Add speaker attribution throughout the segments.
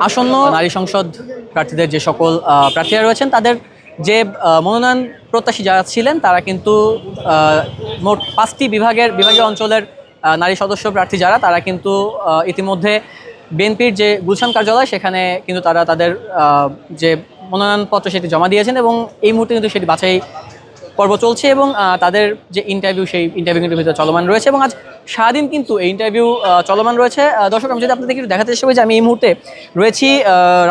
Speaker 1: আসন্ন নারী সংসদ প্রার্থীদের যে সকল প্রার্থীরা রয়েছেন তাদের যে মনোনয়ন প্রত্যাশী যারা ছিলেন তারা কিন্তু মোট 5টি বিভাগীয় অঞ্চলের নারী সদস্য প্রার্থী যারা তারা কিন্তু ইতিমধ্যে বিএনপির যে গুলশান কার্যালয় সেখানে কিন্তু তারা তাদের যে মনোনয়নপত্র সেটি জমা দিয়েছেন এবং এই মুহূর্তে কিন্তু সেটি বাছাই পর্ব চলছে এবং তাদের যে ইন্টারভিউ সেই ইন্টারভিউ কিন্তু ভিতরে চলমান রয়েছে এবং আজ সারাদিন কিন্তু এই ইন্টারভিউ চলমান রয়েছে। দর্শক, আমি যদি আপনাদেরকে একটু দেখাতে চেষ্টা করি যে আমি এই মুহূর্তে রয়েছি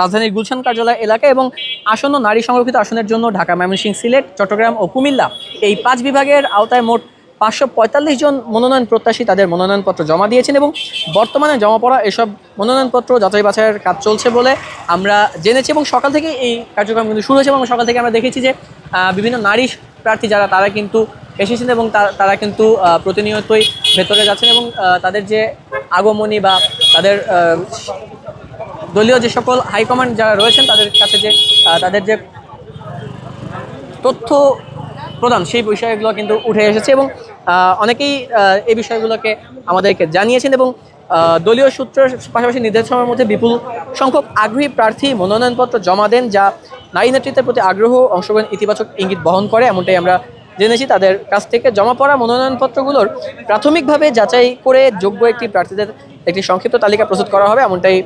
Speaker 1: রাজধানীর গুলশান কার্যালয় এলাকায় এবং আসন্ন নারী সংরক্ষিত আসনের জন্য ঢাকা, ময়মনসিংহ, সিলেট, চট্টগ্রাম ও কুমিল্লা এই 5 বিভাগের আওতায় মোট 545 জন মনোনয়ন প্রত্যাশী তাদের মনোনয়নপত্র জমা দিয়েছেন এবং বর্তমানে জমা পড়া এসব মনোনয়নপত্র যাচাই বাছাইয়ের কাজ চলছে বলে আমরা জেনেছি এবং সকাল থেকে এই কার্যক্রম কিন্তু শুরু হয়েছে এবং সকাল থেকে আমরা দেখেছি যে বিভিন্ন নারী প্রার্থী যারা তারা কিন্তু এসেছেন এবং তারা কিন্তু প্রতিনিয়তই ভেতরে যাচ্ছেন এবং তাদের যে আগমনী বা তাদের দলীয় যে সকল হাইকমান্ড যারা রয়েছেন তাদের কাছে যে তাদের যে তথ্য প্রদান সেই বিষয়গুলো কিন্তু উঠে এসেছে এবং অনেকেই এই বিষয়গুলোকে আমাদেরকে জানিয়েছেন এবং দলীয় সূত্রের পাশাপাশি নির্দেশনার মধ্যে বিপুল সংখ্যক আগ্রহী প্রার্থী মনোনয়নপত্র জমা দেন যা নারী নেতৃত্বের প্রতি আগ্রহ অংশগ্রহণ ইতিবাচক ইঙ্গিত বহন করে এমনটাই আমরা জেনেছি। তাদের কাছ থেকে জমা পড়া মনোনয়নপত্রগুলোর প্রাথমিকভাবে যাচাই করে যোগ্য একটি প্রার্থীদের একটি সংক্ষিপ্ত তালিকা প্রস্তুত করা হবে এমনটাই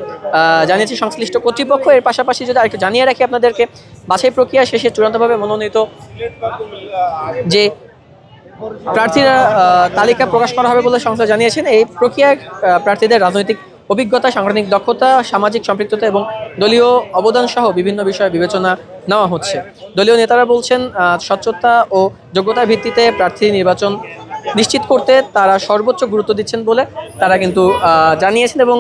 Speaker 1: জানিয়েছি সংশ্লিষ্ট কর্তৃপক্ষ। এর পাশাপাশি যদি আরেকটু জানিয়ে রাখি আপনাদেরকে, বাছাই প্রক্রিয়া শেষে চূড়ান্তভাবে মনোনীত যে প্রার্থীরা তালিকা প্রকাশ করা হবে বলে সংস্থা জানিয়েছেন। এই প্রক্রিয়ায় প্রার্থীদের রাজনৈতিক অভিজ্ঞতা, সাংগঠনিক দক্ষতা, সামাজিক সম্পৃক্ততা এবং দলীয় অবদান সহ বিভিন্ন বিষয়ে বিবেচনা নেওয়া হচ্ছে। দলীয় নেতারা বলছেন স্বচ্ছতা ও যোগ্যতার ভিত্তিতে প্রার্থী নির্বাচন নিশ্চিত করতে তারা সর্বোচ্চ গুরুত্ব দিচ্ছেন বলে তারা কিন্তু জানিয়েছেন এবং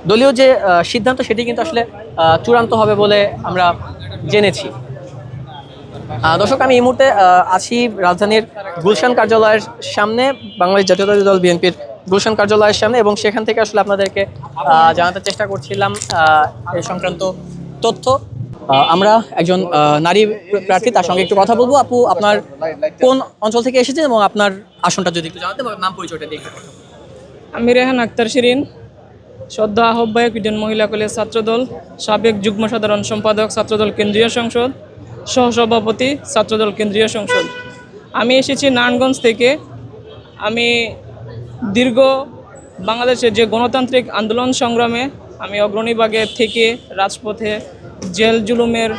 Speaker 1: দলীয় যে সিদ্ধান্ত সেটি কিন্তু আসলে চূড়ান্ত হবে বলে আমরা জেনেছি। দর্শক, আমি এই মুহূর্তে আছি রাজধানীর গুলশান কার্যালয়ের সামনে, বাংলাদেশ জাতীয়তাবাদী দল বিএনপির গুলশান কার্যালয়ের সামনে এবং সেখান থেকে আসলে আপনাদেরকে জানাতে চেষ্টা করছিলাম এই সংক্রান্ত তথ্য। আমরা একজন নারী প্রার্থী, তার সঙ্গে একটু কথা বলবো। আপু, আপনার কোন অঞ্চল থেকে এসেছেন এবং আপনার আসনটা যদি একটু জানাতে, নাম পরিচয়টা দিয়ে।
Speaker 2: আমি রেহান আক্তার শিরিন, সদ্য আহ্বায়ক ইডেন মহিলা কলেজ ছাত্রদল, সাবেক যুগ্ম সাধারণ সম্পাদক ছাত্রদল কেন্দ্রীয় সংসদ, সহসভাপতি ছাত্রদল কেন্দ্রীয় সংসদ। আমি এসেছি নারায়ণগঞ্জ থেকে। আমি দীর্ঘ বাংলাদেশের যে গণতান্ত্রিক আন্দোলন সংগ্রামে আমি অগ্রণীভাগে থেকে রাজপথে জেল জুলুমের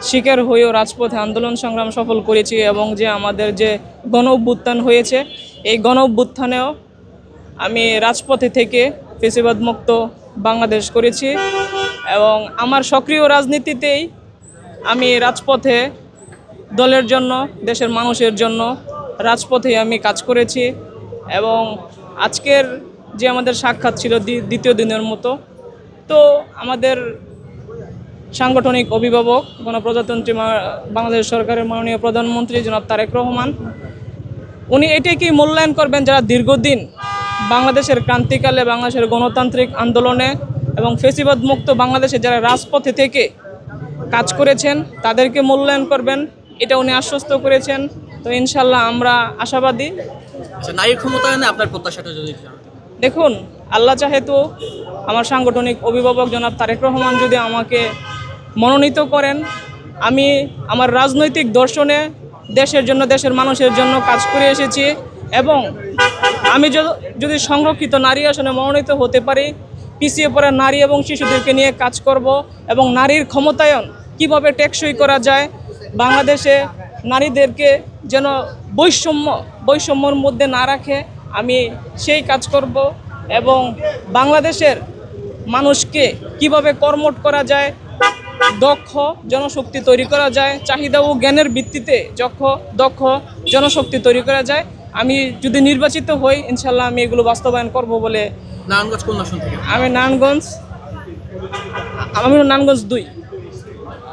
Speaker 2: শিকার হয়েও রাজপথে আন্দোলন সংগ্রাম সফল করেছি এবং যে আমাদের যে গণ অভ্যুত্থান হয়েছে এই গণ অভ্যুত্থানেও আমি রাজপথে থেকে ফ্যাসিবাদ মুক্ত বাংলাদেশ করেছি এবং আমার সক্রিয় রাজনীতিতেই আমি রাজপথে দলের জন্য, দেশের মানুষের জন্য রাজপথে আমি কাজ করেছি এবং আজকের যে আমাদের সাক্ষাৎ ছিল দ্বিতীয় দিনের মতো, তো আমাদের সাংগঠনিক অভিভাবক গণপ্রজাতন্ত্রী বাংলাদেশ সরকারের মাননীয় প্রধানমন্ত্রী জনাব তারেক রহমান, উনি এটাকেই মূল্যায়ন করবেন যারা দীর্ঘদিন বাংলাদেশের ক্রান্তিকালে বাংলাদেশের গণতান্ত্রিক আন্দোলনে এবং ফ্যাসিবাদ মুক্ত বাংলাদেশে যারা রাজপথে থেকে কাজ করেছেন তাদেরকে মূল্যায়ন করবেন, এটা উনি আশ্বস্ত করেছেন। তো ইনশাল্লাহ আমরা আশাবাদী।
Speaker 1: নারী ক্ষমতায়নে আপনার প্রত্যাশাটা যদি
Speaker 2: দেখুন, আল্লাহ চাহে তো আমার সাংগঠনিক অভিভাবক জনাব তারেক রহমান যদি আমাকে মনোনীত করেন, আমি আমার রাজনৈতিক দর্শনে দেশের জন্য, দেশের মানুষের জন্য কাজ করে এসেছি এবং আমি যদি সংরক্ষিত নারী আসনে মনোনীত হতে পারি, পিছিয়ে পড়া নারী এবং শিশুদেরকে নিয়ে কাজ করব এবং নারীর ক্ষমতায়ন কিভাবে টেকসই করা যায়, বাংলাদেশে নারীদেরকে যেন বৈষম্যর মধ্যে না রাখে আমি সেই কাজ করব এবং বাংলাদেশের মানুষকে কিভাবে কর্মঠ করা যায়, দক্ষ জনশক্তি তৈরি করা যায়, চাহিদা ও জ্ঞানের ভিত্তিতে দক্ষ জনশক্তি তৈরি করা যায়, আমি যদি নির্বাচিত হই ইনশাল্লাহ আমি এগুলো বাস্তবায়ন করব বলে।
Speaker 1: নারায়ণগঞ্জ কোন আসন থেকে?
Speaker 2: আমি নারায়ণগঞ্জ 2।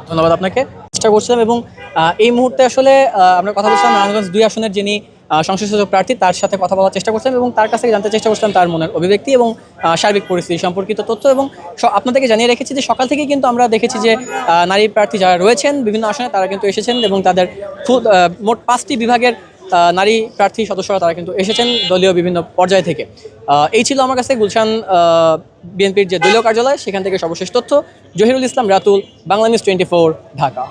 Speaker 1: ধন্যবাদ আপনাকে। চেষ্টা করছিলাম এবং এই মুহূর্তে আসলে আমরা কথা বলছিলাম নারায়ণগঞ্জ 2 আসনের যিনি সংসদ সদস্য প্রার্থী তার সাথে কথা বলার চেষ্টা করছিলাম এবং তার কাছ থেকে জানতে চেষ্টা করছিলাম তার মনের অভিব্যক্তি এবং সার্বিক পরিস্থিতি সম্পর্কিত তথ্য এবং আপনাদেরকে জানিয়ে রেখেছি যে সকাল থেকেই কিন্তু আমরা দেখেছি যে নারী প্রার্থী যারা রয়েছেন বিভিন্ন আসনে তারা কিন্তু এসেছেন এবং তাদের মোট 5টি বিভাগের নারী প্রার্থী সদস্যরা তারা কিন্তু এসেছেন দলীয় বিভিন্ন পর্যায় থেকে। এই ছিল আমার কাছে গুলশান বিএনপির যে দলীয় কার্যালয় সেখান থেকে সর্বশেষ তথ্য। জহিরুল ইসলাম রাতুল, বাংলা নিউজ 24, ঢাকা।